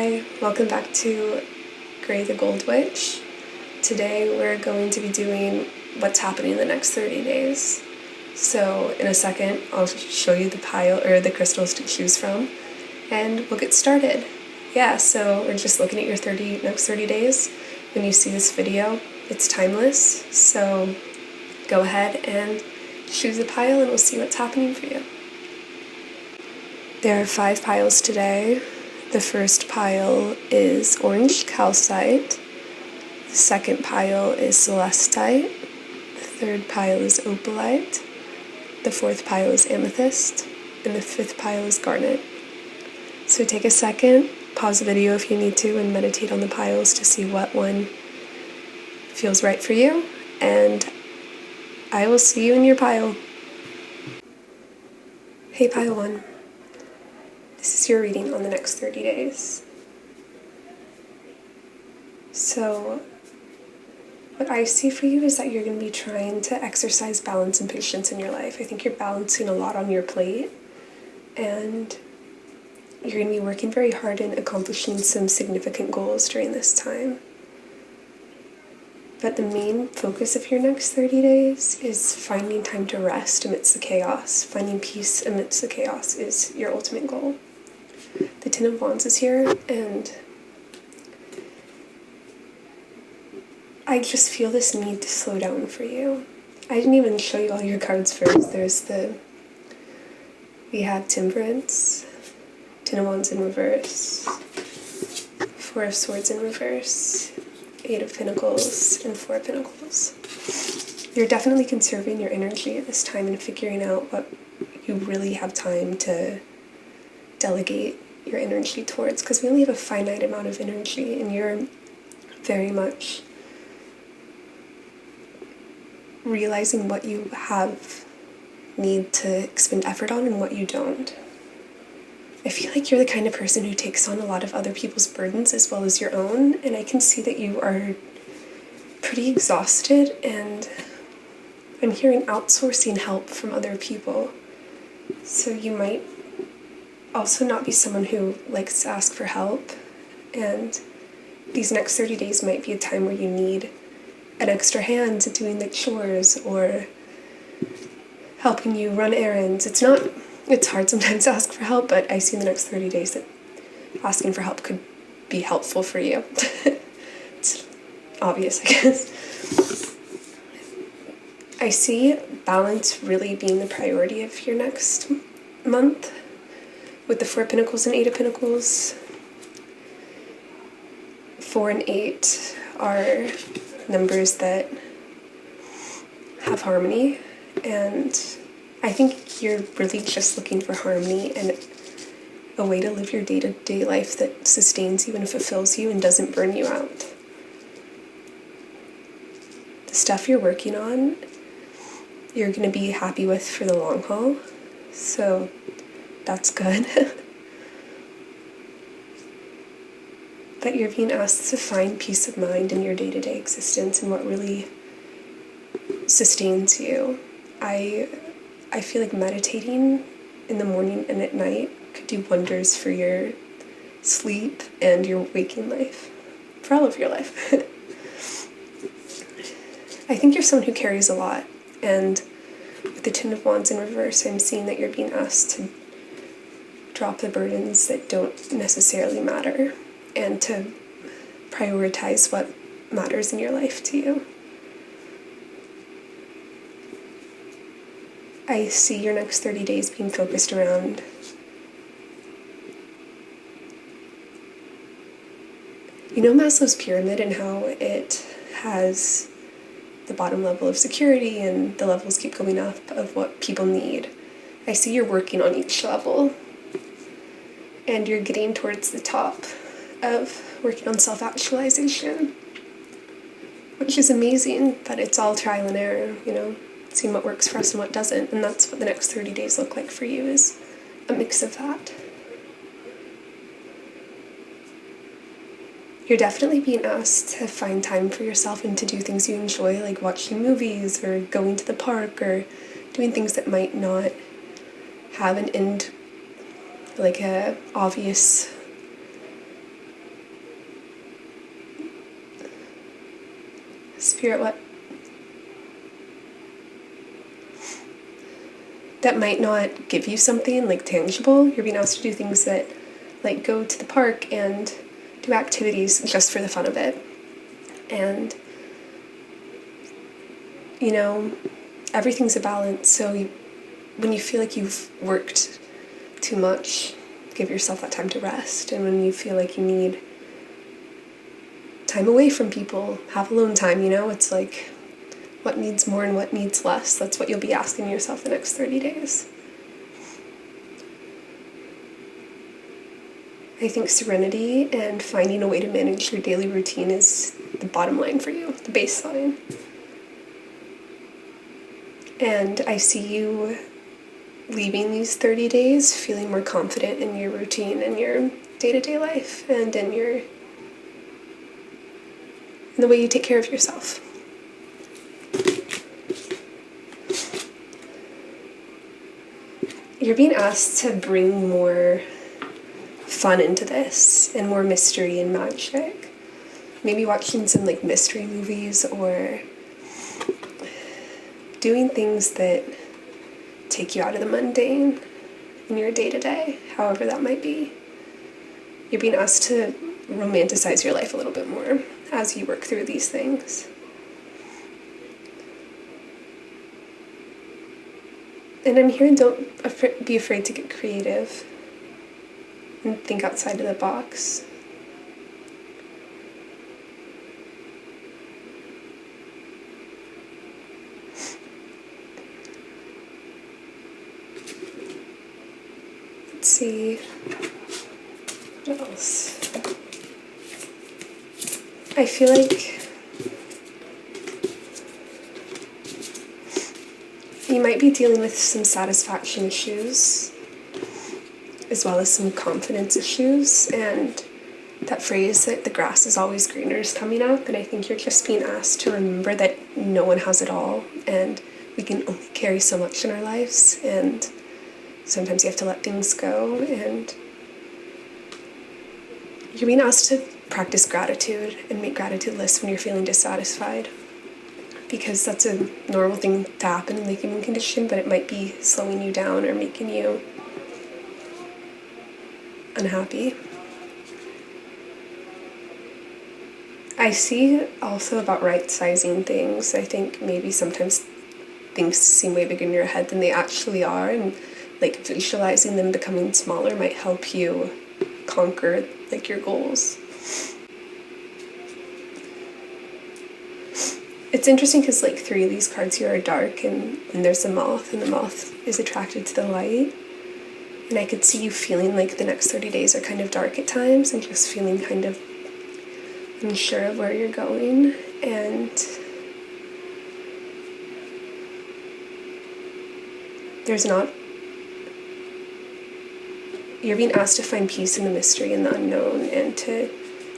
Hi, welcome back to Gray the Gold Witch. Today we're going to be doing what's happening in the next 30 days. So in a second I'll show you the pile or the crystals to choose from and we'll get started. Yeah, so we're just looking at your next 30 days. When you see this video, it's timeless, so go ahead and choose a pile and we'll see what's happening for you. There are 5 piles today. The first pile is orange calcite, the second pile is celestite, the third pile is opalite, the fourth pile is amethyst, and the fifth pile is garnet. So take a second, pause the video if you need to, and meditate on the piles to see what one feels right for you, and I will see you in your pile. Hey pile 1. This is your reading on the next 30 days. So, what I see for you is that you're going to be trying to exercise balance and patience in your life. I think you're balancing a lot on your plate, and you're going to be working very hard in accomplishing some significant goals during this time. But the main focus of your next 30 days is finding time to rest amidst the chaos. Finding peace amidst the chaos is your ultimate goal. The Ten of Wands is here, and I just feel this need to slow down for you. I didn't even show you all your cards first. We have Temperance, Ten of Wands in reverse, Four of Swords in reverse, Eight of Pentacles, and Four of Pentacles. You're definitely conserving your energy at this time and figuring out what you really have time to delegate your energy towards, because we only have a finite amount of energy, and you're very much realizing what you need to expend effort on and what you don't. I feel like you're the kind of person who takes on a lot of other people's burdens as well as your own, and I can see that you are pretty exhausted, and I'm hearing outsourcing help from other people. So you might also not be someone who likes to ask for help, and these next 30 days might be a time where you need an extra hand doing the chores or helping you run errands. It's hard sometimes to ask for help, but I see in the next 30 days that asking for help could be helpful for you. It's obvious, I guess. I see balance really being the priority of your next month. With the Four of Pentacles and Eight of Pentacles, 4 and 8 are numbers that have harmony, and I think you're really just looking for harmony and a way to live your day-to-day life that sustains you and fulfills you and doesn't burn you out. The stuff you're working on, you're going to be happy with for the long haul, so that's good. But you're being asked to find peace of mind in your day-to-day existence and what really sustains you. I feel like meditating in the morning and at night could do wonders for your sleep and your waking life, for all of your life. I think you're someone who carries a lot, and with the Ten of Wands in reverse, I'm seeing that you're being asked to drop the burdens that don't necessarily matter and to prioritize what matters in your life to you. I see your next 30 days being focused around Maslow's pyramid and how it has the bottom level of security and the levels keep going up of what people need. I see you're working on each level, and you're getting towards the top of working on self-actualization, which is amazing, but it's all trial and error, seeing what works for us and what doesn't, and that's what the next 30 days look like for you, is a mix of that. You're definitely being asked to find time for yourself and to do things you enjoy, like watching movies or going to the park or doing things that might not have an end, like a obvious Spirit, what? That might not give you something like tangible. You're being asked to do things that, like, go to the park and do activities just for the fun of it. And, you know, everything's a balance. So when you feel like you've worked too much, give yourself that time to rest. And when you feel like you need time away from people, have alone time, you know? It's like, what needs more and what needs less? That's what you'll be asking yourself the next 30 days. I think serenity and finding a way to manage your daily routine is the bottom line for you, the baseline. And I see you leaving these 30 days feeling more confident in your routine and your day-to-day life and in the way you take care of yourself. You're being asked to bring more fun into this and more mystery and magic. Maybe watching some like mystery movies or doing things that take you out of the mundane in your day-to-day, however that might be. You're being asked to romanticize your life a little bit more as you work through these things. And I'm hearing don't be afraid to get creative and think outside of the box. Let's see. What else? I feel like you might be dealing with some satisfaction issues as well as some confidence issues, and that phrase that the grass is always greener is coming up, and I think you're just being asked to remember that no one has it all and we can only carry so much in our lives, and sometimes you have to let things go, and you're being asked to practice gratitude and make gratitude lists when you're feeling dissatisfied, because that's a normal thing to happen in the human condition, but it might be slowing you down or making you unhappy. I see also about right-sizing things. I think maybe sometimes things seem way bigger in your head than they actually are, and like visualizing them becoming smaller might help you conquer like your goals. It's interesting because like 3 of these cards here are dark, and there's a moth, and the moth is attracted to the light. And I could see you feeling like the next 30 days are kind of dark at times and just feeling kind of unsure of where you're going. And you're being asked to find peace in the mystery and the unknown, and to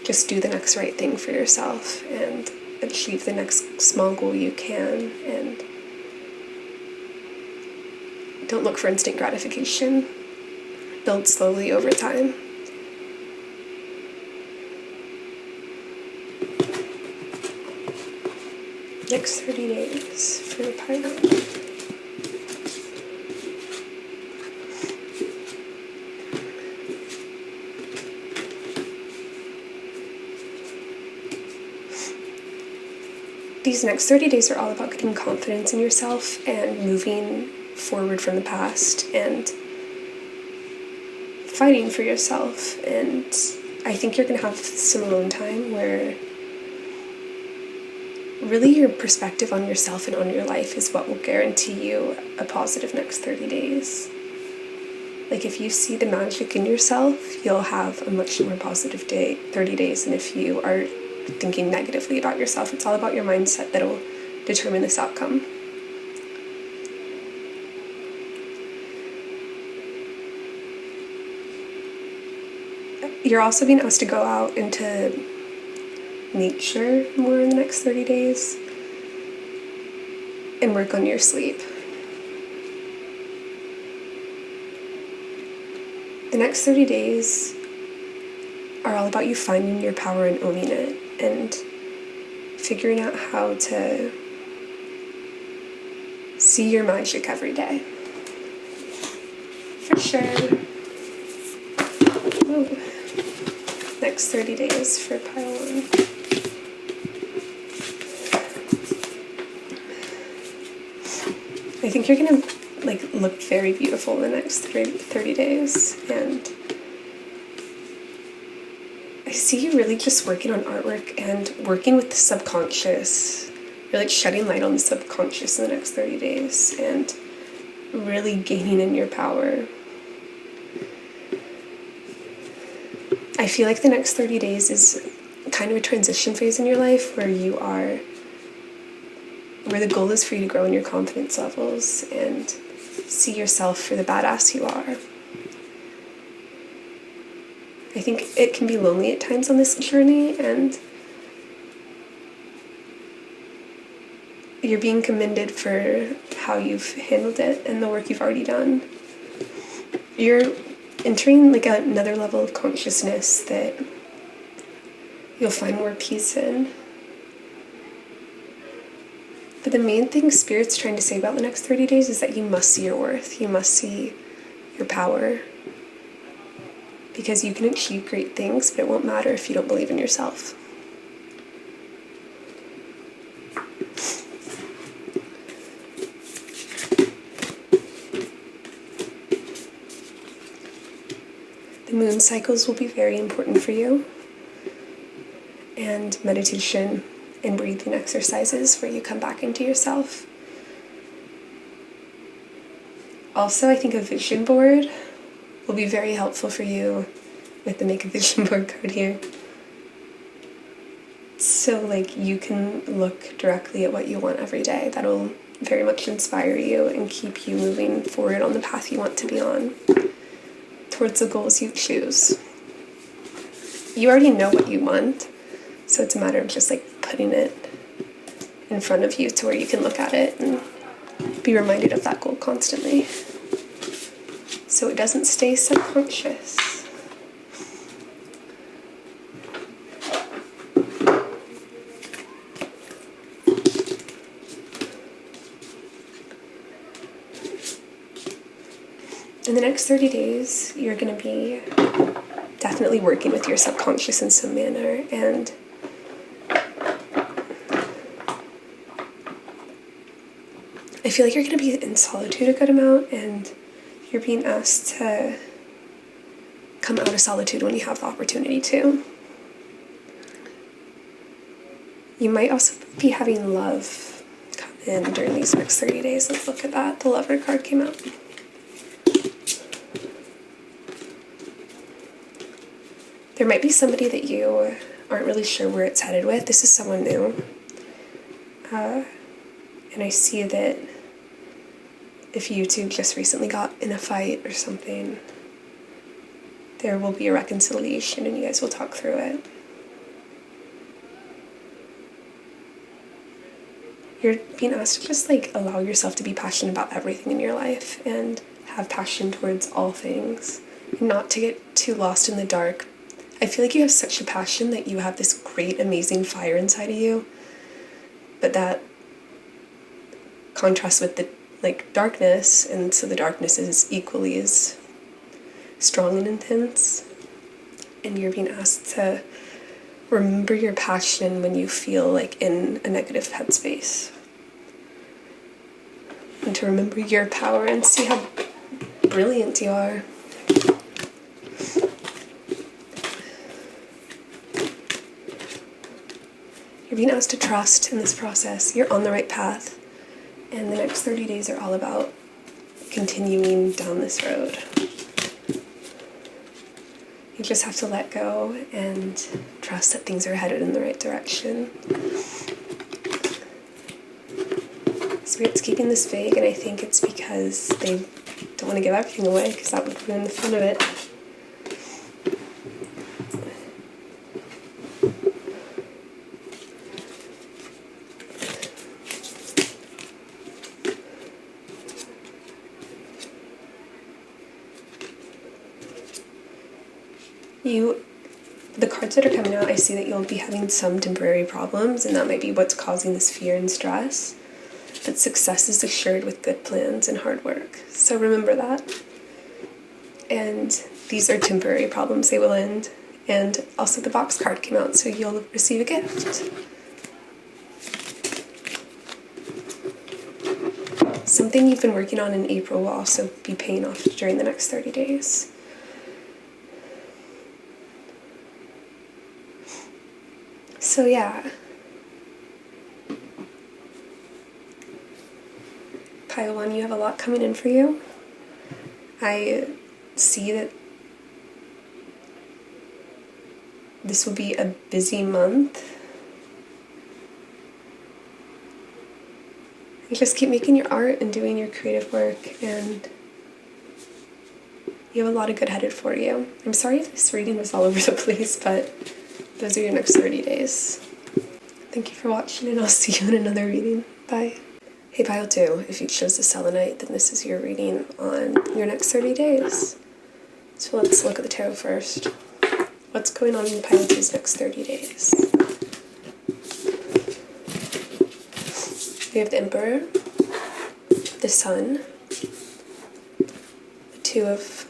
just do the next right thing for yourself and achieve the next small goal you can, and don't look for instant gratification. Build slowly over time. Next 30 days for the pineapple. These next 30 days are all about getting confidence in yourself and moving forward from the past and fighting for yourself. And I think you're going to have some alone time where really your perspective on yourself and on your life is what will guarantee you a positive next 30 days. Like if you see the magic in yourself, you'll have a much more positive 30 days than if you are thinking negatively about yourself. It's all about your mindset that'll determine this outcome. You're also being asked to go out into nature more in the next 30 days and work on your sleep. The next 30 days are all about you finding your power and owning it, and figuring out how to see your magic every day. For sure. Ooh. Next 30 days for pile 1. I think you're gonna look very beautiful in the next 30 days, and I see you really just working on artwork and working with the subconscious. You're shedding light on the subconscious in the next 30 days and really gaining in your power. I feel like the next 30 days is kind of a transition phase in your life where the goal is for you to grow in your confidence levels and see yourself for the badass you are. I think it can be lonely at times on this journey, and you're being commended for how you've handled it and the work you've already done. You're entering another level of consciousness that you'll find more peace in. But the main thing Spirit's trying to say about the next 30 days is that you must see your worth. You must see your power. Because you can achieve great things, but it won't matter if you don't believe in yourself. The moon cycles will be very important for you. And meditation and breathing exercises where you come back into yourself. Also, I think a vision board will be very helpful for you with the Make a Vision Board card here. So you can look directly at what you want every day. That'll very much inspire you and keep you moving forward on the path you want to be on, towards the goals you choose. You already know what you want, so it's a matter of just putting it in front of you to where you can look at it and be reminded of that goal constantly, so it doesn't stay subconscious. In the next 30 days, you're going to be definitely working with your subconscious in some manner, and I feel like you're going to be in solitude a good amount, and you're being asked to come out of solitude when you have the opportunity to. You might also be having love come in during these next 30 days. Let's look at that. The Lover card came out. There might be somebody that you aren't really sure where it's headed with. This is someone new. And I see that if you two just recently got in a fight or something, there will be a reconciliation and you guys will talk through it. You're being asked to just allow yourself to be passionate about everything in your life and have passion towards all things, and not to get too lost in the dark. I feel like you have such a passion that you have this great, amazing fire inside of you, but that contrasts with the darkness, and so the darkness is equally as strong and intense. And you're being asked to remember your passion when you feel in a negative headspace, and to remember your power and see how brilliant you are. You're being asked to trust in this process. You're on the right path. And the next 30 days are all about continuing down this road. You just have to let go and trust that things are headed in the right direction. Spirit's keeping this vague, and I think it's because they don't want to give everything away, because that would ruin the fun of it. cards that are coming out, I see that you'll be having some temporary problems, and that might be what's causing this fear and stress. But success is assured with good plans and hard work. So remember that. And these are temporary problems, they will end. And also the box card came out, so you'll receive a gift. Something you've been working on in April will also be paying off during the next 30 days. So yeah. Pile 1, you have a lot coming in for you. I see that this will be a busy month. You just keep making your art and doing your creative work, and you have a lot of good headed for you. I'm sorry if this reading was all over the place, but those are your next 30 days. Thank you for watching, and I'll see you in another reading. Bye. Hey Pile 2, if you chose the selenite, then this is your reading on your next 30 days. So let's look at the tarot first. What's going on in Pile 2's next 30 days? We have the Emperor, the Sun, the Two of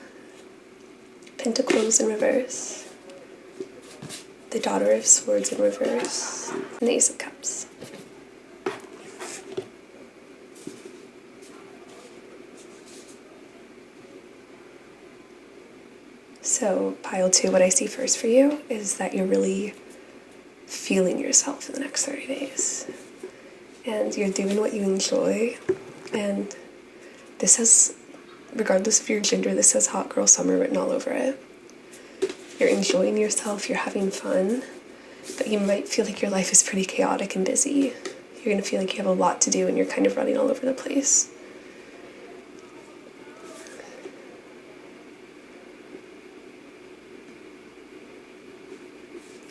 Pentacles in reverse, the Daughter of Swords in reverse, and the Ace of Cups. So, Pile 2, what I see first for you is that you're really feeling yourself in the next 30 days. And you're doing what you enjoy. And this has, regardless of your gender, this has Hot Girl Summer written all over it. You're enjoying yourself, you're having fun, but you might feel like your life is pretty chaotic and busy. You're going to feel like you have a lot to do and you're kind of running all over the place.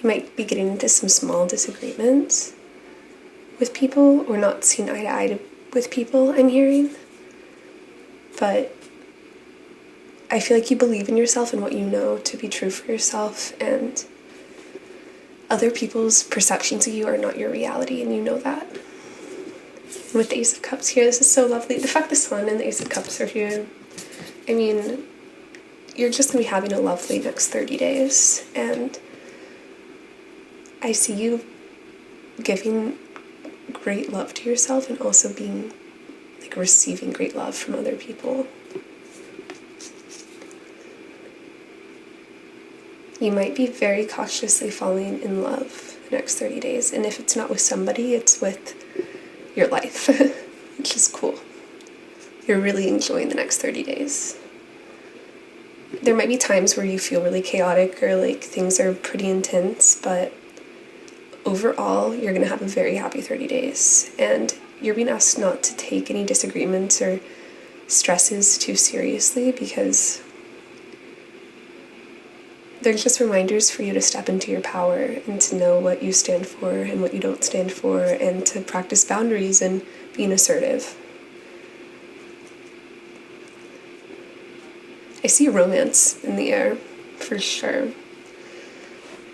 You might be getting into some small disagreements with people, or not seeing eye to eye with people, I'm hearing. But I feel like you believe in yourself and what you know to be true for yourself, and other people's perceptions of you are not your reality, and you know that. And with the Ace of Cups here, this is so lovely. The fact the Sun and the Ace of Cups are here, I mean, you're just going to be having a lovely next 30 days, and I see you giving great love to yourself and also being, like, receiving great love from other people. You might be very cautiously falling in love the next 30 days, and if it's not with somebody, it's with your life, which is cool. You're really enjoying the next 30 days. There might be times where you feel really chaotic or like things are pretty intense, but overall, you're going to have a very happy 30 days, and you're being asked not to take any disagreements or stresses too seriously, because they're just reminders for you to step into your power and to know what you stand for and what you don't stand for, and to practice boundaries and being assertive. I see romance in the air, for sure.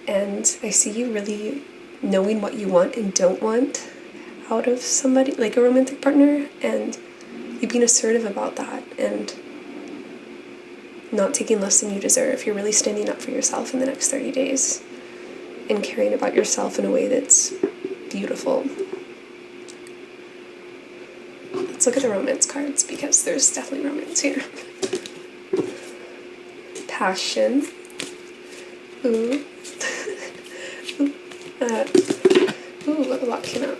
And I see you really knowing what you want and don't want out of somebody, like a romantic partner, and you being assertive about that and not taking less than you deserve. You're really standing up for yourself in the next 30 days and caring about yourself in a way that's beautiful. Let's look at the romance cards, because there's definitely romance here. Passion. Ooh. Ooh, a lot came out.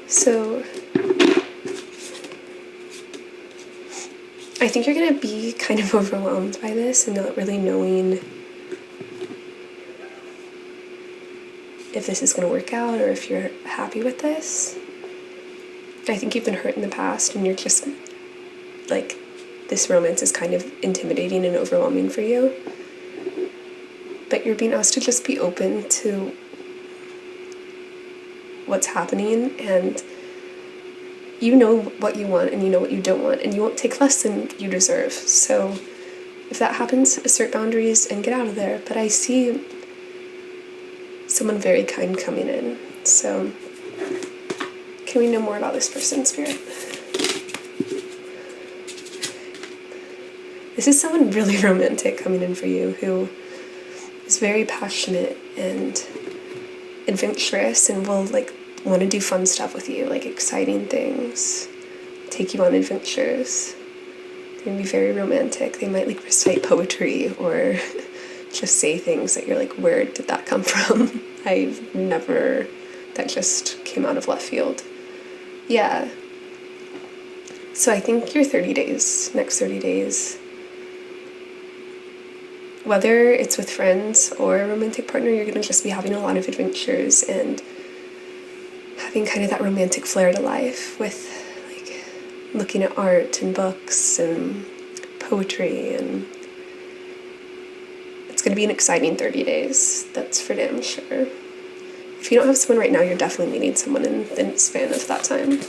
So, I think you're going to be kind of overwhelmed by this and not really knowing if this is going to work out or if you're happy with this. I think you've been hurt in the past, and you're just, like, this romance is kind of intimidating and overwhelming for you. But you're being asked to just be open to what's happening, and you know what you want and you know what you don't want, and you won't take less than you deserve. So if that happens, assert boundaries and get out of there. But I see someone very kind coming in. So can we know more about this person, Spirit? This is someone really romantic coming in for you who is very passionate and adventurous and will like want to do fun stuff with you, like exciting things, take you on adventures. They're going to be very romantic. They might like recite poetry or just say things that you're like, where did that come from? That just came out of left field. Yeah. So I think your next 30 days, whether it's with friends or a romantic partner, you're going to just be having a lot of adventures and having kind of that romantic flair to life with like looking at art and books and poetry, and it's going to be an exciting 30 days. That's for damn sure. If you don't have someone right now, you're definitely meeting someone in the span of that time.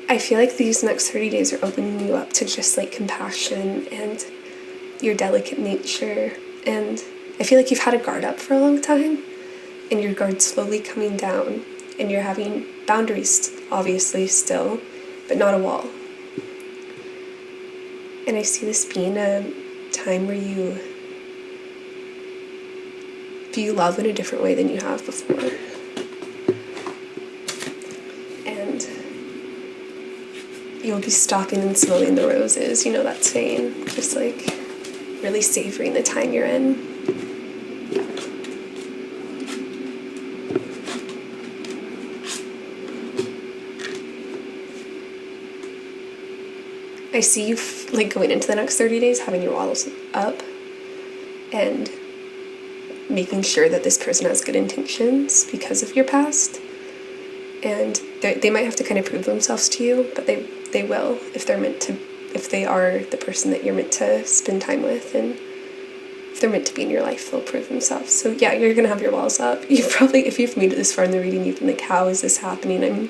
I feel like these next 30 days are opening you up to just like compassion and your delicate nature. And I feel like you've had a guard up for a long time and your guard's slowly coming down and you're having boundaries, obviously still, but not a wall. And I see this being a time where you view love in a different way than you have before. And you'll be stopping and smelling the roses, you know that saying, just like really savoring the time you're in. I see you like going into the next 30 days having your walls up and making sure that this person has good intentions because of your past, and they might have to kind of prove themselves to you, but they will if they are the person that you're meant to spend time with, and if they're meant to be in your life, they'll prove themselves. So yeah, you're gonna have your walls up. You probably, if you've made it this far in the reading, you've been like, how is this happening?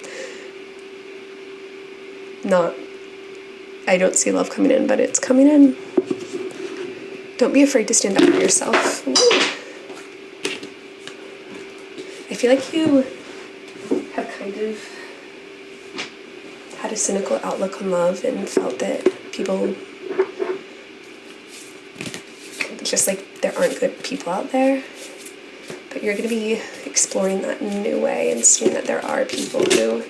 I don't see love coming in, but it's coming in. Don't be afraid to stand up for yourself. Ooh. I feel like you have kind of had a cynical outlook on love and felt that people, just like there aren't good people out there, but you're going to be exploring that in a new way and seeing that there are people who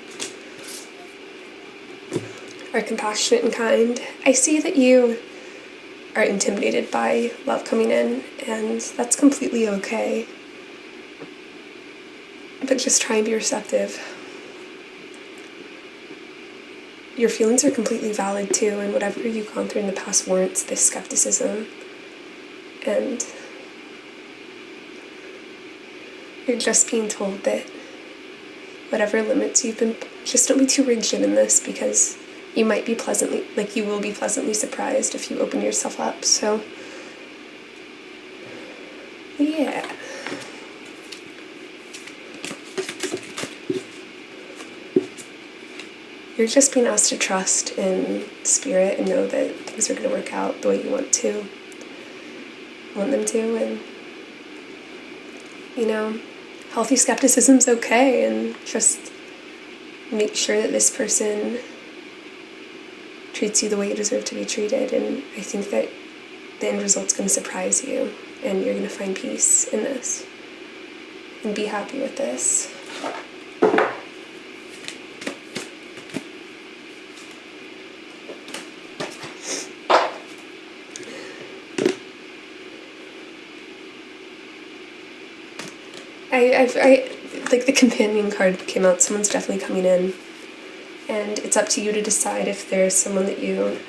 are compassionate and kind. I see that you are intimidated by love coming in, and that's completely okay. But just try and be receptive. Your feelings are completely valid too, and whatever you've gone through in the past warrants this skepticism. And you're just being told that whatever limits you've been, just don't be too rigid in this, because you will be pleasantly surprised if you open yourself up. So, yeah. You're just being asked to trust in spirit and know that things are going to work out the way you want them to, and, you know, healthy skepticism's okay, and just make sure that this person treats you the way you deserve to be treated, and I think that the end result's going to surprise you, and you're going to find peace in this, and be happy with this. I like the companion card came out. Someone's definitely coming in, and it's up to you to decide if there's someone that you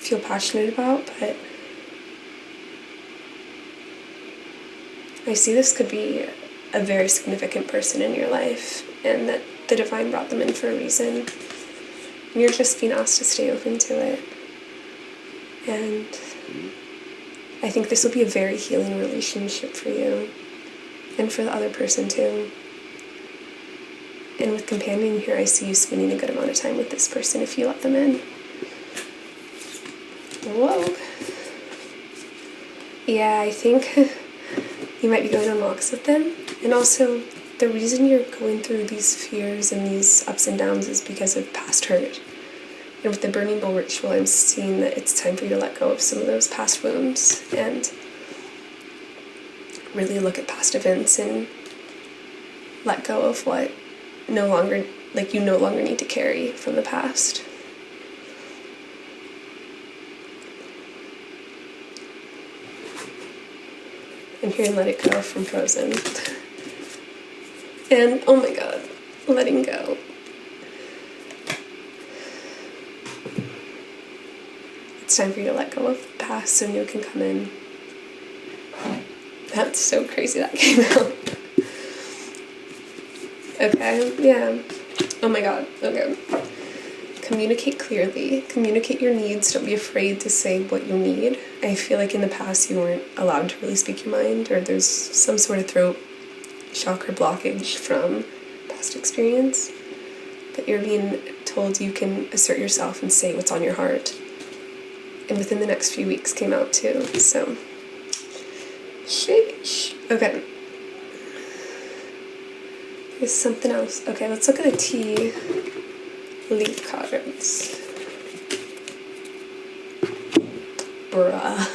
feel passionate about. But I see this could be a very significant person in your life, and that the divine brought them in for a reason, and you're just being asked to stay open to it. And I think this will be a very healing relationship for you, and for the other person too. And with companion here, I see you spending a good amount of time with this person if you let them in. Whoa. Yeah, I think you might be going on walks with them. And also, the reason you're going through these fears and these ups and downs is because of past hurt. And with the burning bowl ritual, I'm seeing that it's time for you to let go of some of those past wounds and really look at past events and let go of what you no longer need to carry from the past. I'm hearing let it go from Frozen. And oh my god, letting go. It's time for you to let go of the past so new can come in. That's so crazy that came out. Okay, yeah. Oh my god, okay. Communicate clearly. Communicate your needs. Don't be afraid to say what you need. I feel like in the past you weren't allowed to really speak your mind, or there's some sort of throat shock or blockage from past experience. But you're being told you can assert yourself and say what's on your heart. And within the next few weeks came out too, so. Sheesh. Okay. There's something else. Okay, let's look at the tea leaf cards. Bruh.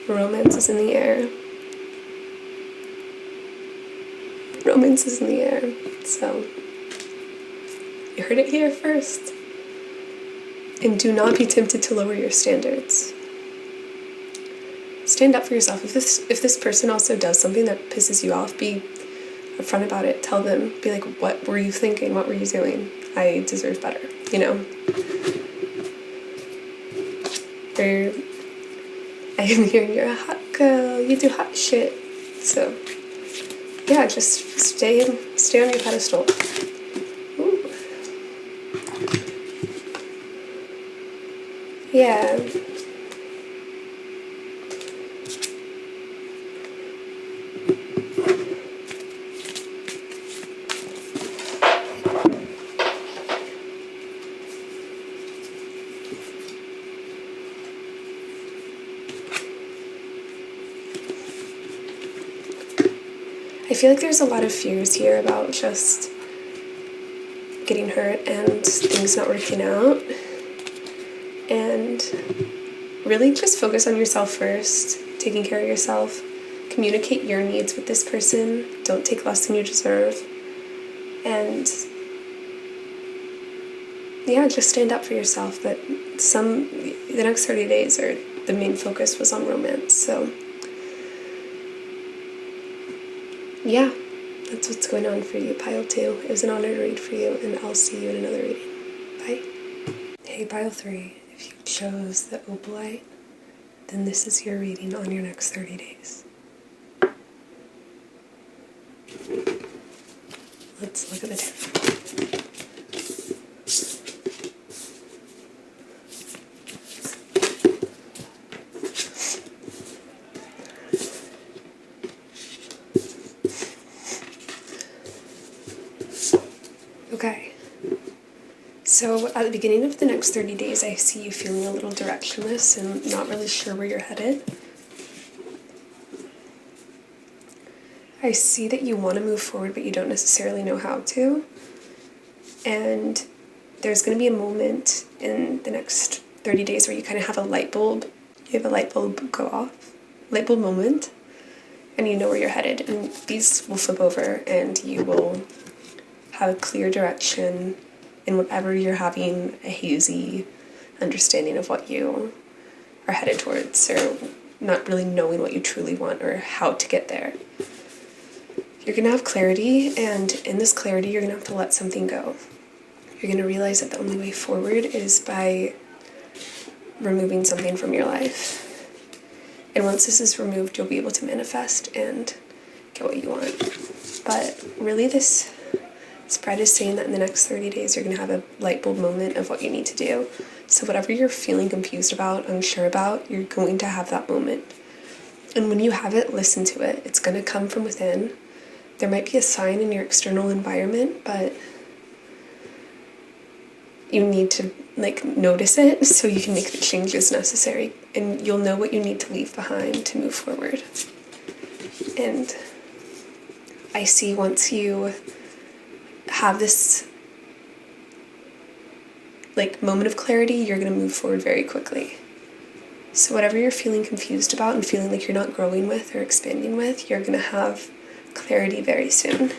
Romance is in the air. Romance is in the air. So, you heard it here first. And do not be tempted to lower your standards. Stand up for yourself. If this person also does something that pisses you off, be upfront about it. Tell them. Be like, what were you thinking? What were you doing? I deserve better, you know? Or I am hearing you're a hot girl. You do hot shit. So, yeah, just stay on your pedestal. Ooh. Yeah. I feel like there's a lot of fears here about just getting hurt and things not working out. And really just focus on yourself first, taking care of yourself. Communicate your needs with this person. Don't take less than you deserve. And yeah, just stand up for yourself. But the next 30 days the main focus was on romance. So yeah, that's what's going on for you, Pile 2. It was an honor to read for you, and I'll see you in another reading. Bye. Hey, Pile 3, if you chose the opalite, then this is your reading on your next 30 days. Let's look at the tarot. Okay, so at the beginning of the next 30 days, I see you feeling a little directionless and not really sure where you're headed. I see that you want to move forward, but you don't necessarily know how to. And there's going to be a moment in the next 30 days where you kind of have a light bulb. You have a light bulb go off, light bulb moment, and you know where you're headed. And these will flip over and you will have a clear direction in whatever you're having a hazy understanding of what you are headed towards, or not really knowing what you truly want or how to get there. You're going to have clarity, and in this clarity you're going to have to let something go. You're going to realize that the only way forward is by removing something from your life. And once this is removed, you'll be able to manifest and get what you want. But really this spread is saying that in the next 30 days you're going to have a light bulb moment of what you need to do. So whatever you're feeling confused about, unsure about, you're going to have that moment. And when you have it, listen to it. It's going to come from within. there might be a sign in your external environment, but you need to like notice it so you can make the changes necessary, and you'll know what you need to leave behind to move forward. And I see once you have this like moment of clarity, you're going to move forward very quickly. So whatever you're feeling confused about and feeling like you're not growing with or expanding with, you're going to have clarity very soon.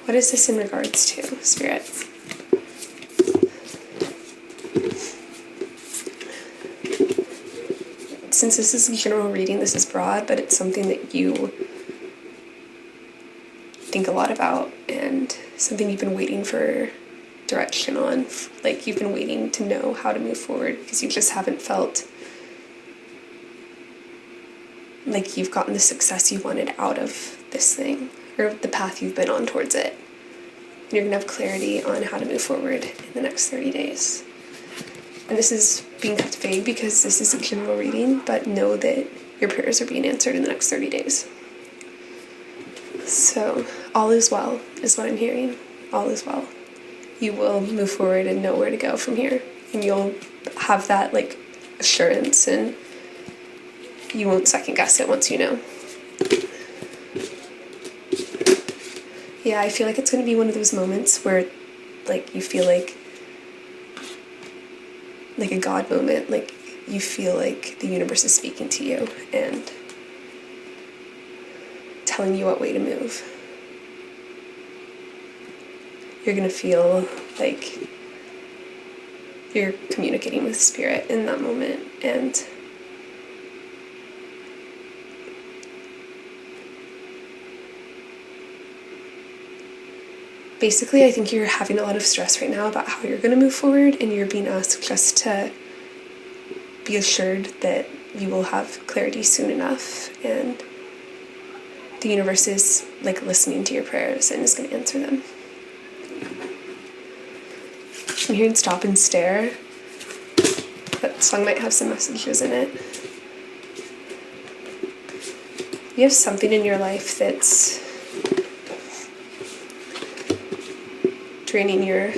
What is this in regards to, Spirit? Since this is a general reading, this is broad, but it's something that you think a lot about and something you've been waiting for direction on. Like you've been waiting to know how to move forward because you just haven't felt like you've gotten the success you wanted out of this thing, or the path you've been on towards it. And you're going to have clarity on how to move forward in the next 30 days. And this is being kept vague because this is a general reading, but know that your prayers are being answered in the next 30 days. So, all is well, is what I'm hearing. All is well. You will move forward and know where to go from here. And you'll have that, like, assurance, and you won't second guess it once you know. Yeah, I feel like it's going to be one of those moments where, like, you feel like a God moment, like you feel like the universe is speaking to you and telling you what way to move. You're going to feel like you're communicating with Spirit in that moment, and basically, I think you're having a lot of stress right now about how you're going to move forward, and you're being asked just to be assured that you will have clarity soon enough, and the universe is like listening to your prayers and is going to answer them. I'm hearing Stop and Stare. That song might have some messages in it. You have something in your life that's draining your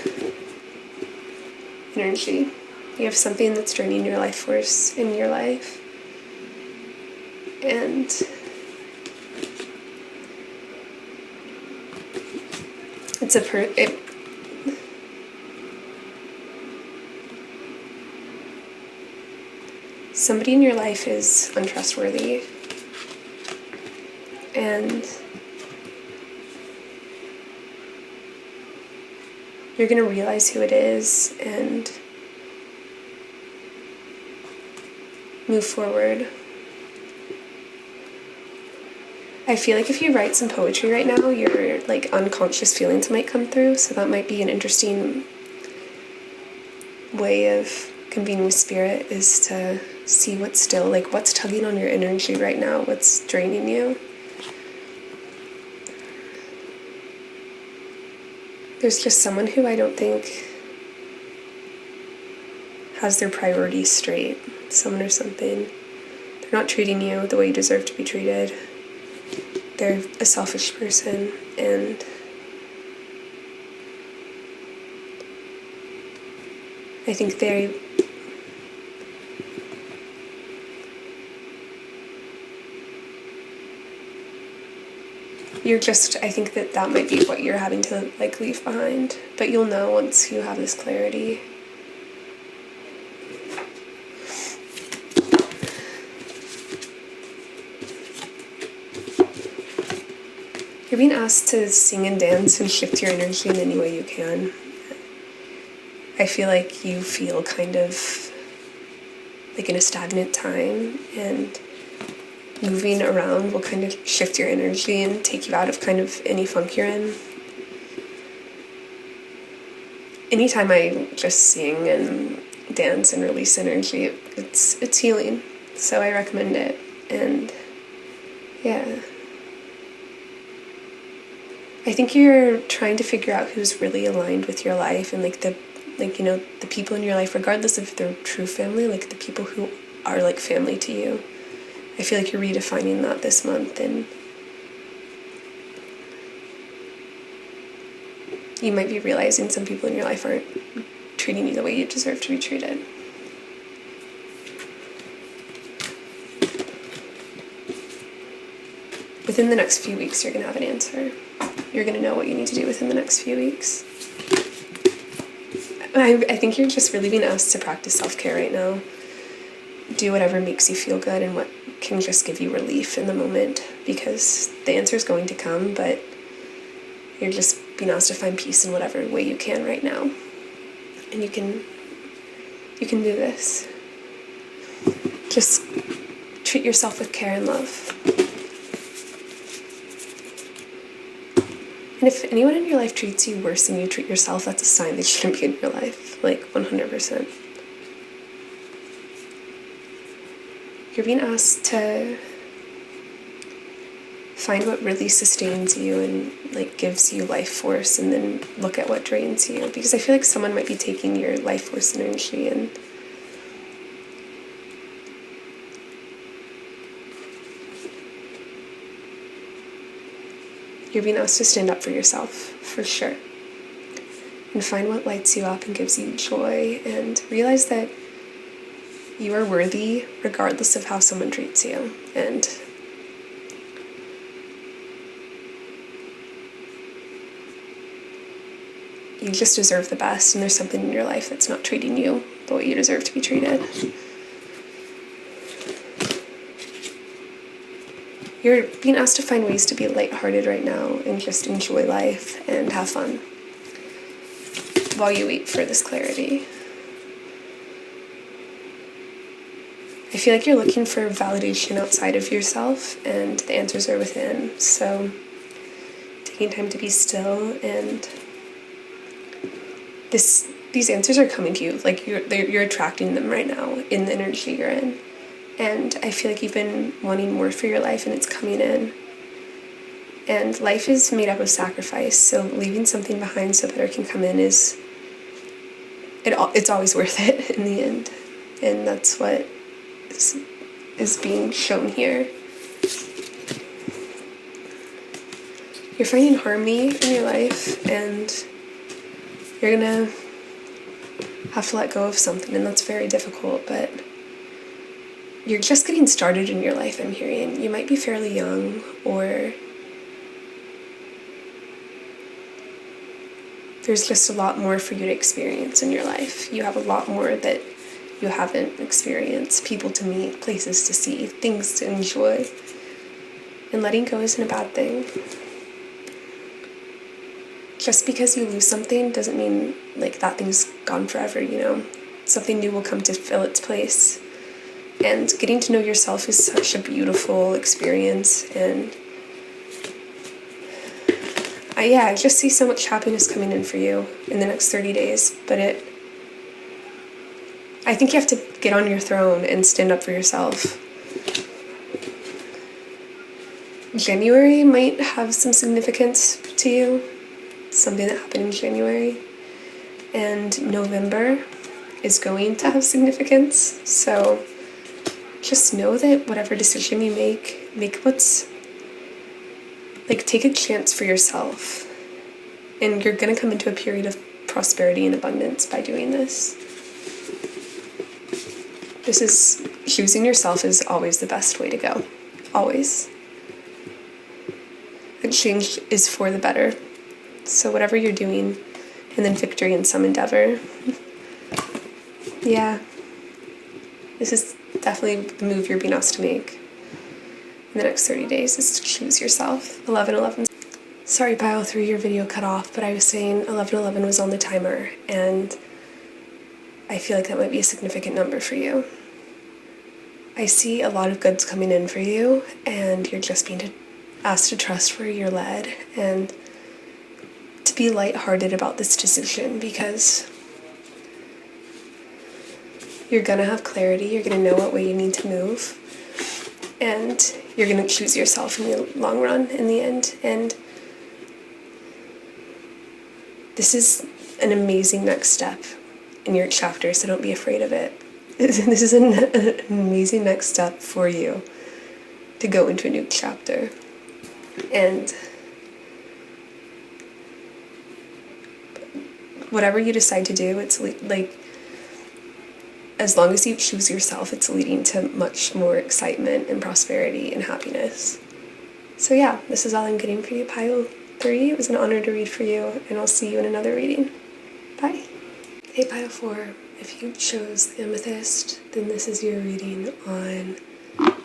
energy. You have something that's draining your life force in your life. And somebody in your life is untrustworthy, and you're going to realize who it is and move forward. I feel like if you write some poetry right now, your like unconscious feelings might come through, so that might be an interesting way of convening with Spirit, is to see what's tugging on your energy right now, what's draining you. There's just someone who I don't think has their priorities straight. Someone or something. They're not treating you the way you deserve to be treated. They're a selfish person, and I think I think that might be what you're having to like leave behind, but you'll know once you have this clarity. You're being asked to sing and dance and shift your energy in any way you can. I feel like you feel kind of like in a stagnant time, and moving around will kind of shift your energy and take you out of kind of any funk you're in. Anytime I just sing and dance and release energy, it's healing. So I recommend it. And yeah. I think you're trying to figure out who's really aligned with your life, and the people in your life, regardless of their true family, like the people who are like family to you. I feel like you're redefining that this month, and you might be realizing some people in your life aren't treating you the way you deserve to be treated. Within the next few weeks, you're going to have an answer. You're going to know what you need to do within the next few weeks. I think you're just really being asked to practice self-care right now. Do whatever makes you feel good and what can just give you relief in the moment, because the answer is going to come, but you're just being asked to find peace in whatever way you can right now. And you can do this. Just treat yourself with care and love. And if anyone in your life treats you worse than you treat yourself, that's a sign they shouldn't be in your life, like 100%. You're being asked to find what really sustains you and like gives you life force, and then look at what drains you, because I feel like someone might be taking your life force and energy, and you're being asked to stand up for yourself, for sure, and find what lights you up and gives you joy, and realize that you are worthy regardless of how someone treats you, and you just deserve the best, and there's something in your life that's not treating you the way you deserve to be treated. You're being asked to find ways to be lighthearted right now and just enjoy life and have fun while you wait for this clarity. I feel like you're looking for validation outside of yourself, and the answers are within. So taking time to be still, and these answers are coming to you. Like you're attracting them right now in the energy you're in. And I feel like you've been wanting more for your life, and it's coming in. And life is made up of sacrifice, so leaving something behind so better can come in it's always worth it in the end. And that's what is being shown here. You're finding harmony in your life, and you're gonna have to let go of something, and that's very difficult, but you're just getting started in your life, I'm hearing. You might be fairly young, or there's just a lot more for you to experience in your life. You have a lot more that you haven't experienced, people to meet, places to see, things to enjoy. And letting go isn't a bad thing. Just because you lose something doesn't mean like that thing's gone forever, you know. Something new will come to fill its place. And getting to know yourself is such a beautiful experience, and I just see so much happiness coming in for you in the next 30 days, but I think you have to get on your throne and stand up for yourself. January might have some significance to you, something that happened in January, and November is going to have significance, so just know that whatever decision you make what's, like, take a chance for yourself. And you're going to come into a period of prosperity and abundance by doing this. Choosing yourself is always the best way to go. Always. And change is for the better. So whatever you're doing, and then victory in some endeavor. Yeah. This is definitely the move you're being asked to make in the next 30 days, is to choose yourself. 11:11. Sorry, Pile 3, your video cut off, but I was saying 11:11 was on the timer, and I feel like that might be a significant number for you. I see a lot of goods coming in for you, and you're just being asked to trust where you're led, and to be lighthearted about this decision, because you're gonna have clarity, you're gonna know what way you need to move, and you're gonna choose yourself in the long run, in the end. And this is an amazing next step in your chapter, so don't be afraid of it. This is an amazing next step for you. to go into a new chapter. And whatever you decide to do, it's like, as long as you choose yourself, it's leading to much more excitement and prosperity and happiness. So yeah, this is all I'm getting for you, Pile 3. It was an honor to read for you, and I'll see you in another reading. Bye. Hey, Pile 4. If you chose the Amethyst, then this is your reading on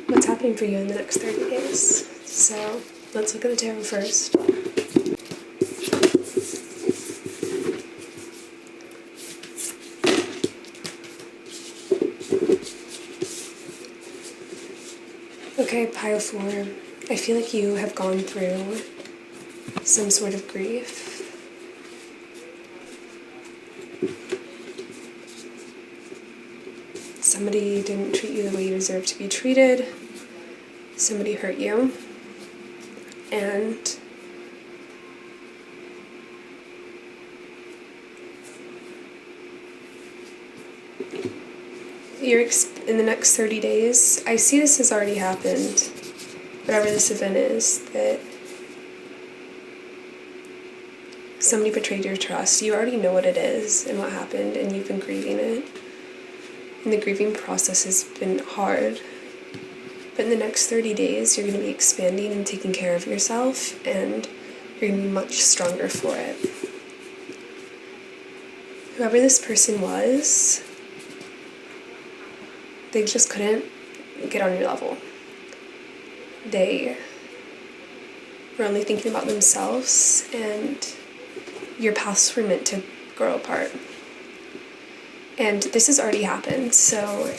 what's happening for you in the next 30 days. So let's look at the tarot first. Okay, Pile 4, I feel like you have gone through some sort of grief. Somebody didn't treat you the way you deserve to be treated. Somebody hurt you. And in the next 30 days, I see this has already happened, whatever this event is, that somebody betrayed your trust. You already know what it is and what happened, and you've been grieving it. And the grieving process has been hard. But in the next 30 days, you're going to be expanding and taking care of yourself, and you're going to be much stronger for it. Whoever this person was, they just couldn't get on your level. They were only thinking about themselves, and your paths were meant to grow apart. And this has already happened, so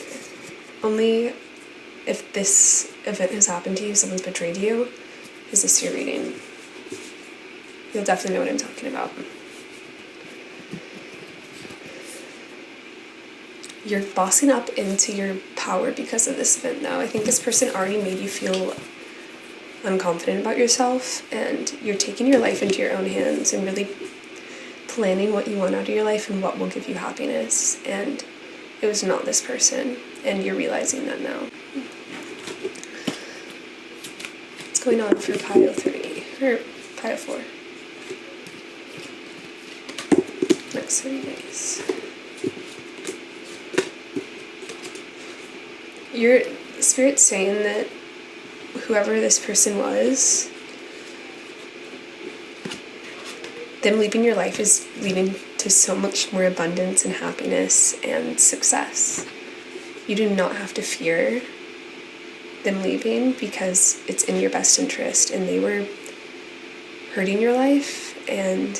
only if this event has happened to you, someone's betrayed you, is this your reading. You'll definitely know what I'm talking about. You're bossing up into your power because of this event, though. I think this person already made you feel unconfident about yourself, and you're taking your life into your own hands and really planning what you want out of your life and what will give you happiness. And it was not this person, and you're realizing that now. What's going on for Pile 3, or Pile 4? Next 30 days. Your spirit's saying that whoever this person was, them leaving your life is leading to so much more abundance and happiness and success. You do not have to fear them leaving because it's in your best interest, and they were hurting your life, and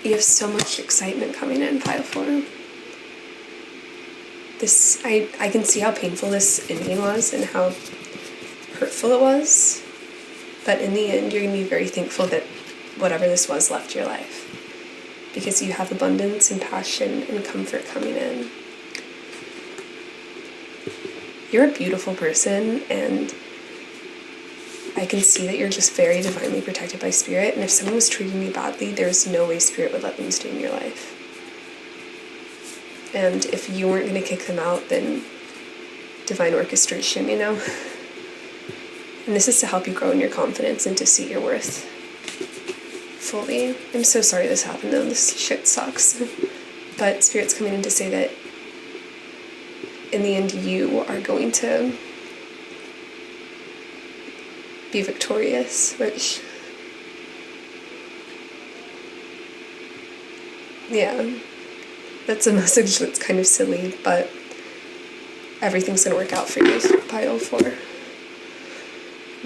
you have so much excitement coming in, Pile 4. This, I can see how painful this ending was and how hurtful it was, but in the end, you're going to be very thankful that whatever this was left your life, because you have abundance and passion and comfort coming in. You're a beautiful person, and I can see that you're just very divinely protected by Spirit, and if someone was treating you badly, there's no way Spirit would let them stay in your life. And if you weren't going to kick them out, then divine orchestration, you know? And this is to help you grow in your confidence and to see your worth fully. I'm so sorry this happened, though. This shit sucks. But Spirit's coming in to say that in the end, you are going to be victorious, which, yeah, that's a message that's kind of silly, but everything's going to work out for you, Pile 4.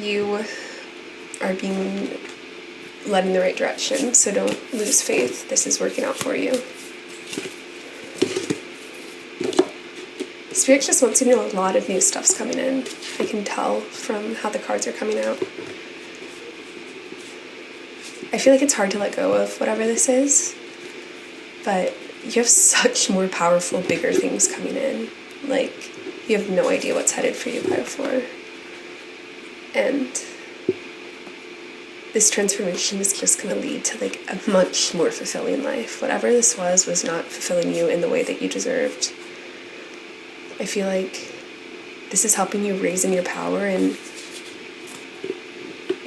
You are being led in the right direction, so don't lose faith. This is working out for you. Spirit just wants you to know a lot of new stuff's coming in. I can tell from how the cards are coming out. I feel like it's hard to let go of whatever this is, but you have such more powerful, bigger things coming in. Like, you have no idea what's headed for you, Pile 4. And this transformation is just going to lead to, like, a much more fulfilling life. Whatever this was not fulfilling you in the way that you deserved. I feel like this is helping you raise in your power and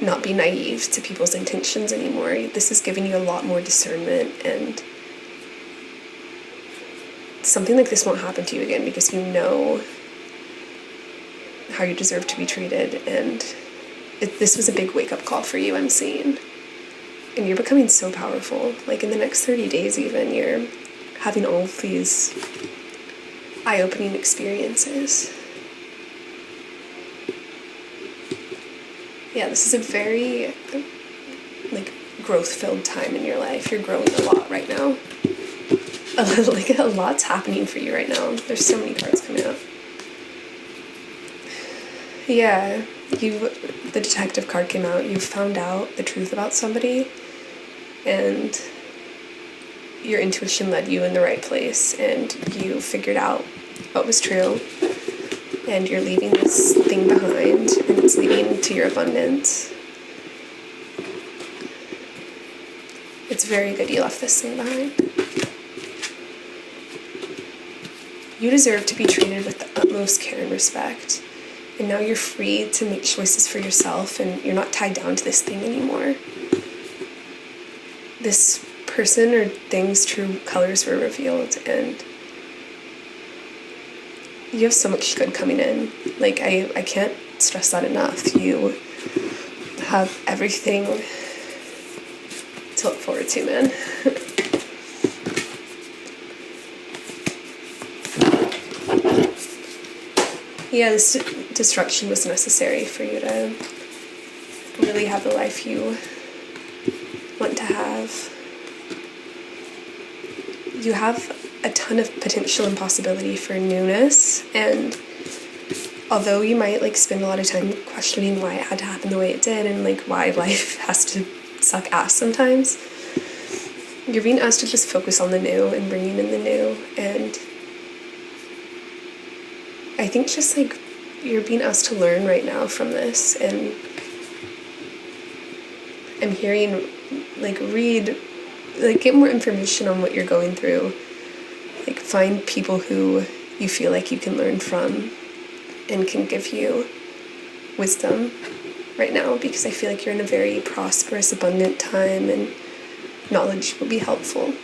not be naive to people's intentions anymore. This is giving you a lot more discernment, and something like this won't happen to you again because you know how you deserve to be treated. And this was a big wake-up call for you, I'm seeing. And you're becoming so powerful. Like in the next 30 days even, you're having all of these eye-opening experiences. Yeah, this is a very, like, growth-filled time in your life. You're growing a lot right now. Like, a lot's happening for you right now. There's so many cards coming out. Yeah, the detective card came out. You found out the truth about somebody, and your intuition led you in the right place, and you figured out what was true. And you're leaving this thing behind, and it's leading to your abundance. It's very good you left this thing behind. You deserve to be treated with the utmost care and respect. And now you're free to make choices for yourself, and you're not tied down to this thing anymore. This person or thing's true colors were revealed, and you have so much good coming in. Like, I can't stress that enough. You have everything to look forward to, man. Yeah, this destruction was necessary for you to really have the life you want to have. You have a ton of potential and possibility for newness, and although you might like spend a lot of time questioning why it had to happen the way it did and like why life has to suck ass sometimes, you're being asked to just focus on the new and bringing in the new. And I think just like you're being asked to learn right now from this, and I'm hearing like read, like get more information on what you're going through. Like find people who you feel like you can learn from and can give you wisdom right now, because I feel like you're in a very prosperous, abundant time, and knowledge will be helpful.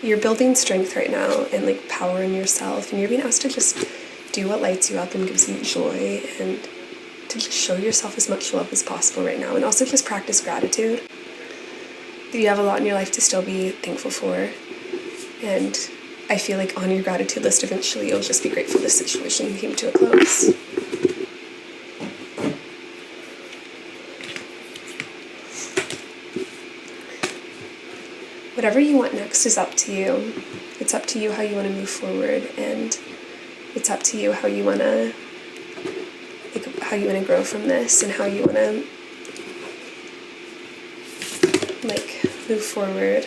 You're building strength right now and like power in yourself, and you're being asked to just do what lights you up and gives you joy, and to just show yourself as much love as possible right now, and also just practice gratitude. You have a lot in your life to still be thankful for, and I feel like on your gratitude list eventually you'll just be grateful this situation came to a close. Whatever you want next is up to you. It's up to you how you want to move forward, and it's up to you how you want to grow from this, and how you want to move forward.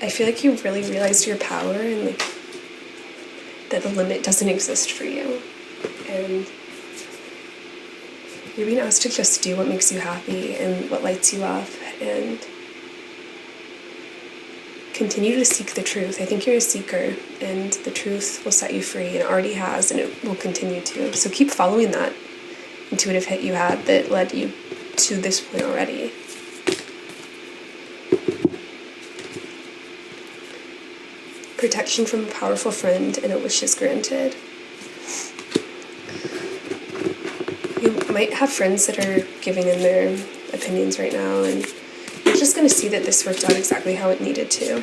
I feel like you really realized your power, and that the limit doesn't exist for you, and you're being asked to just do what makes you happy and what lights you up, and continue to seek the truth. I think you're a seeker, and the truth will set you free, and it already has, and it will continue to. So keep following that intuitive hit you had that led you to this point already. Protection from a powerful friend and a wish is granted. You might have friends that are giving in their opinions right now, and you're just going to see that this worked out exactly how it needed to.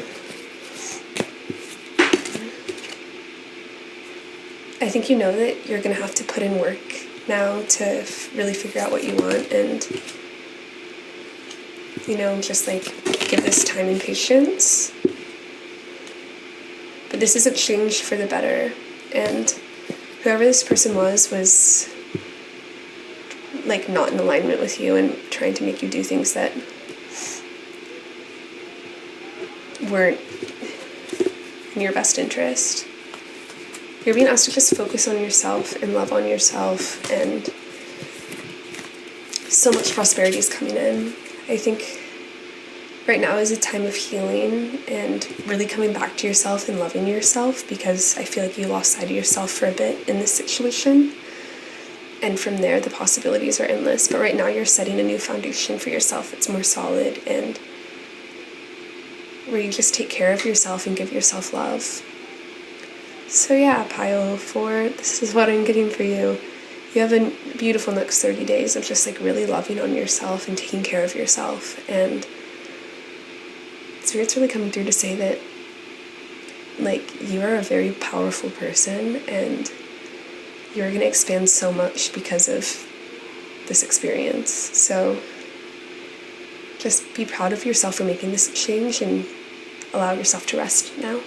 I think you know that you're going to have to put in work now to really figure out what you want, and just give this time and patience. But this isn't changed for the better, and whoever this person was not in alignment with you and trying to make you do things that weren't in your best interest. You're being asked to just focus on yourself and love on yourself, and so much prosperity is coming in. I think right now is a time of healing and really coming back to yourself and loving yourself, because I feel like you lost sight of yourself for a bit in this situation. And from there, the possibilities are endless. But right now, you're setting a new foundation for yourself that's more solid, and where you just take care of yourself and give yourself love. So yeah, pile 4, this is what I'm getting for you. You have a beautiful next 30 days of just like really loving on yourself and taking care of yourself. And Spirit's really coming through to say that like you are a very powerful person, and you're going to expand so much because of this experience. So just be proud of yourself for making this change and allow yourself to rest now.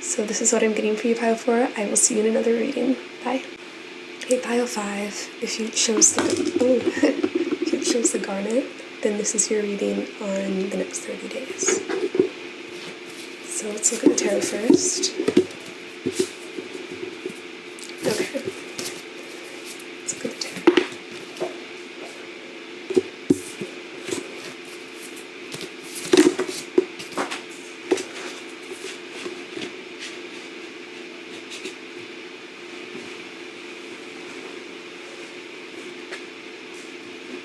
So this is what I'm getting for you, pile 4. I will see you in another reading. Bye. Okay, pile 5. If you chose the garnet, then this is your reading on the next 30 days. So let's look at the tarot first. Okay. Let's look at the tarot.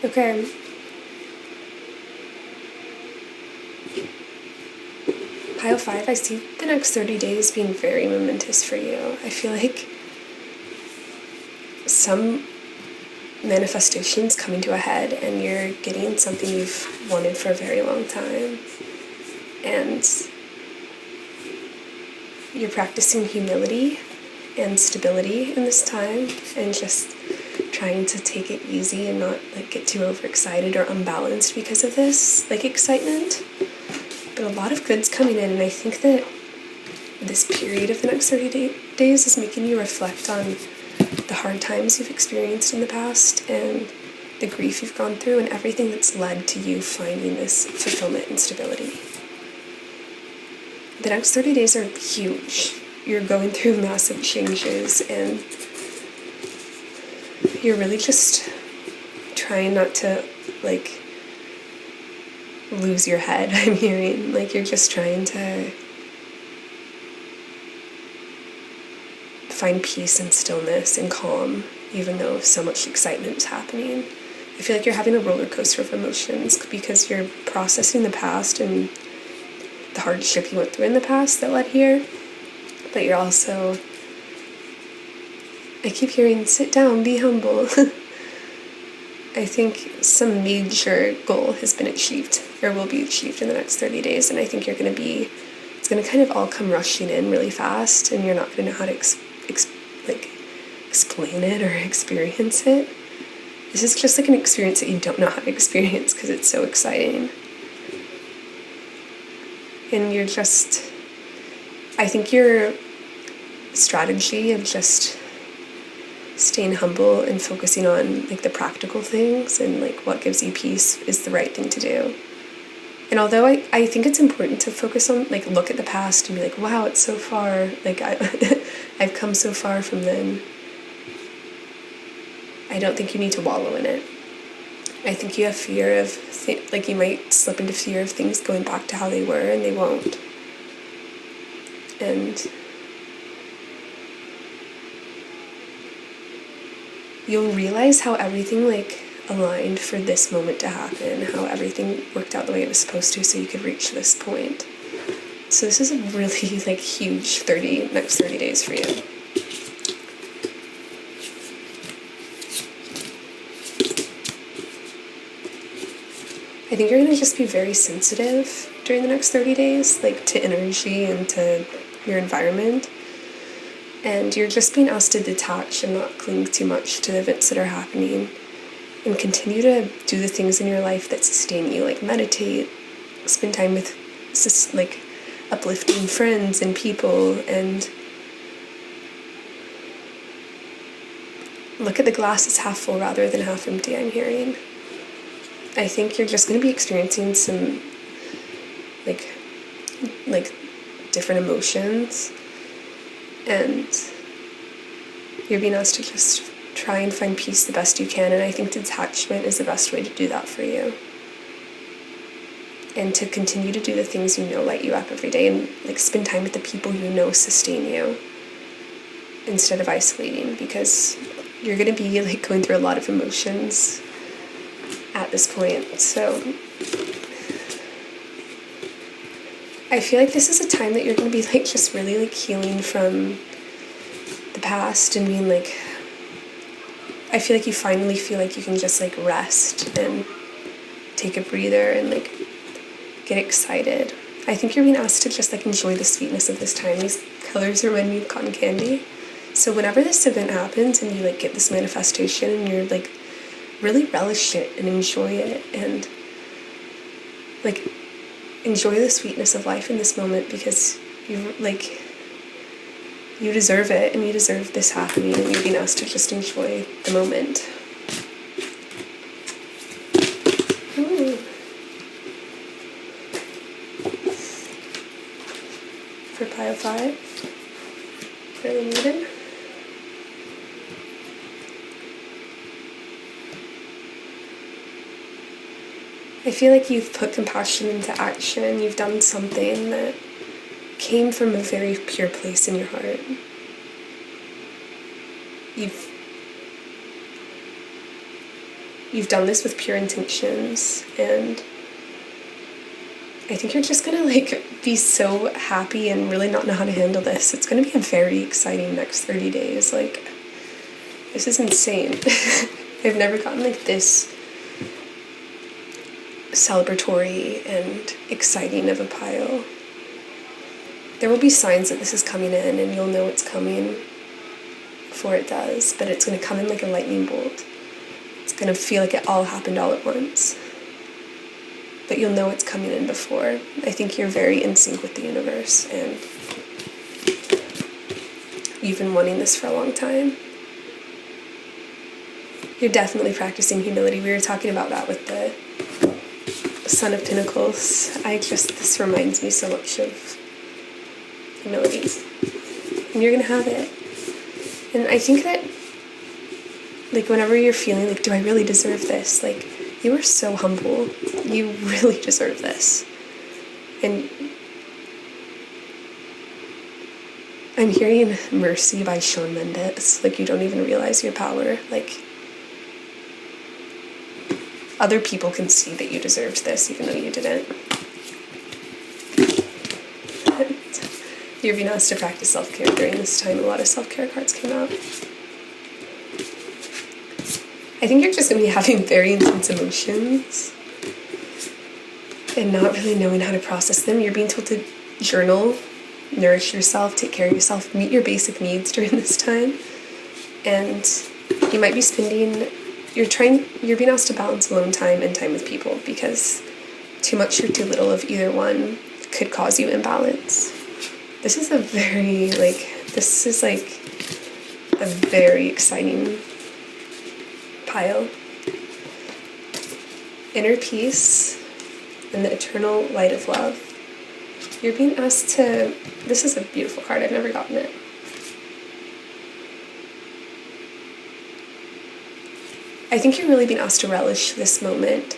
Okay. Pile 5, I see the next 30 days being very momentous for you. I feel like some manifestations coming to a head, and you're getting something you've wanted for a very long time. And you're practicing humility and stability in this time, and just trying to take it easy and not like get too overexcited or unbalanced because of this like excitement. But a lot of good's coming in, and I think that this period of the next 30 days is making you reflect on the hard times you've experienced in the past, and the grief you've gone through, and everything that's led to you finding this fulfillment and stability. The next 30 days are huge. You're going through massive changes, and you're really just trying not to like lose your head. I'm hearing like you're just trying to find peace and stillness and calm, even though so much excitement is happening. I feel like you're having a roller coaster of emotions because you're processing the past and the hardship you went through in the past that led here, but you're also, I keep hearing, sit down, be humble. I think some major goal has been achieved or will be achieved in the next 30 days, and I think you're going to be, it's going to kind of all come rushing in really fast, and you're not going to know how to explain it or experience it. This is just like an experience that you don't know how to experience because it's so exciting. And you're just, I think your strategy of just staying humble and focusing on like the practical things and like what gives you peace is the right thing to do. And although I think it's important to focus on, like, look at the past and be like, wow, it's so far, like I've come so far from then, I don't think you need to wallow in it. I think you have fear of, like you might slip into fear of things going back to how they were, and they won't. And you'll realize how everything like aligned for this moment to happen, how everything worked out the way it was supposed to so you could reach this point. So this is a really like huge next 30 days for you. I think you're going to just be very sensitive during the next 30 days, like to energy and to your environment. And you're just being asked to detach and not cling too much to the events that are happening, and continue to do the things in your life that sustain you, like meditate, spend time with like uplifting friends and people, and look at the glass as half full rather than half empty, I'm hearing. I think you're just going to be experiencing some like different emotions, and you're being asked to just try and find peace the best you can, and I think detachment is the best way to do that for you. and to continue to do the things you know light you up every day, and like spend time with the people you know sustain you instead of isolating, because you're going to be like going through a lot of emotions at this point. So I feel like this is a time that you're going to be like just really like healing from the past and being like, I feel like you finally feel like you can just like rest and take a breather and like get excited. I think you're being asked to just like enjoy the sweetness of this time. These colors remind me of cotton candy. So whenever this event happens and you like get this manifestation and you're like really relish it and enjoy it and like enjoy the sweetness of life in this moment, because you deserve it and you deserve this happening, and you're being asked to just enjoy the moment. Ooh. For pile 5, really needed. I feel like you've put compassion into action. You've done something that came from a very pure place in your heart. You've done this with pure intentions, and I think you're just gonna like be so happy and really not know how to handle this. It's gonna be a very exciting next 30 days. Like, this is insane. I've never gotten like this celebratory and exciting of a pile. There will be signs that this is coming in, and you'll know it's coming before it does, but it's going to come in like a lightning bolt. It's going to feel like it all happened all at once, but you'll know it's coming in before. I think you're very in sync with the universe, and you've been wanting this for a long time. You're definitely practicing humility. We were talking about that with the Son of Pentacles. This reminds me so much of humility. And you're going to have it. And I think that, like, whenever you're feeling like, do I really deserve this? Like, you are so humble. You really deserve this. And I'm hearing Mercy by Shawn Mendes. Like, you don't even realize your power. Like, other people can see that you deserved this, even though you didn't. And you're being asked to practice self-care during this time. A lot of self-care cards came out. I think you're just going to be having very intense emotions and not really knowing how to process them. You're being told to journal, nourish yourself, take care of yourself, meet your basic needs during this time. And you might be spending... You're being asked to balance alone time and time with people, because too much or too little of either one could cause you imbalance. This is a very exciting pile. Inner peace and the eternal light of love. You're being asked to... This is a beautiful card. I've never gotten it. I think you're really being asked to relish this moment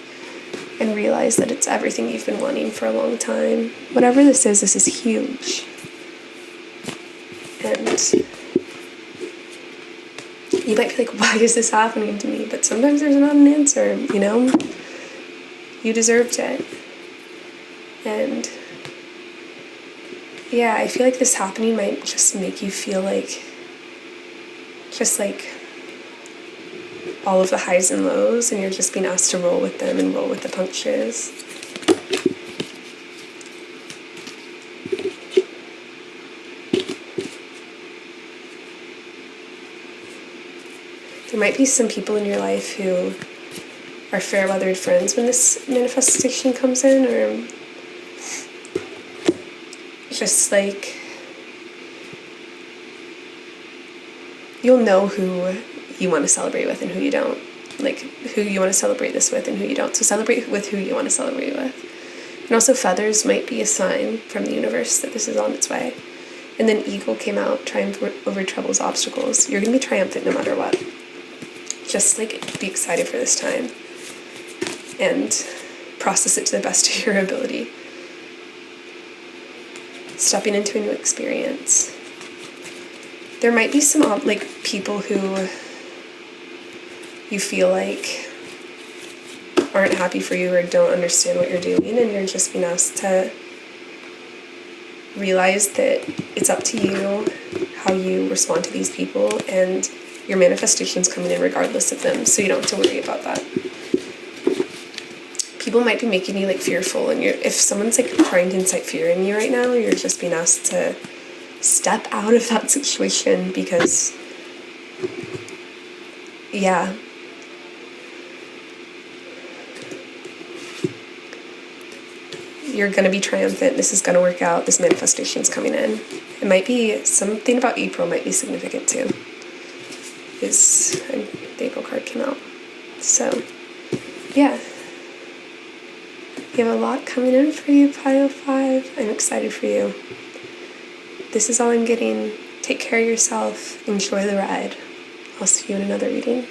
and realize that it's everything you've been wanting for a long time. Whatever this is huge. And you might be like, why is this happening to me? But sometimes there's not an answer, you know? You deserved it. And yeah, I feel like this happening might just make you feel like, just like all of the highs and lows, and you're just being asked to roll with them and roll with the punches. There might be some people in your life who are fair-weathered friends when this manifestation comes in, or just like you'll know who you want to celebrate with and who you don't. Like, who you want to celebrate this with and who you don't. So celebrate with who you want to celebrate with. And also feathers might be a sign from the universe that this is on its way. And then eagle came out, triumph over troubles, obstacles. You're going to be triumphant no matter what. Just like be excited for this time. And process it to the best of your ability. Stepping into a new experience. There might be some people who you feel like aren't happy for you or don't understand what you're doing, and you're just being asked to realize that it's up to you how you respond to these people, and your manifestation's coming in regardless of them, so you don't have to worry about that. People might be making you fearful, and if someone's trying to incite fear in you right now, you're just being asked to step out of that situation, because you're going to be triumphant. This is going to work out. This manifestation's coming in. It might be something about April might be significant too. The April card came out. So, yeah. You have a lot coming in for you, Pile 5. I'm excited for you. This is all I'm getting. Take care of yourself. Enjoy the ride. I'll see you in another reading.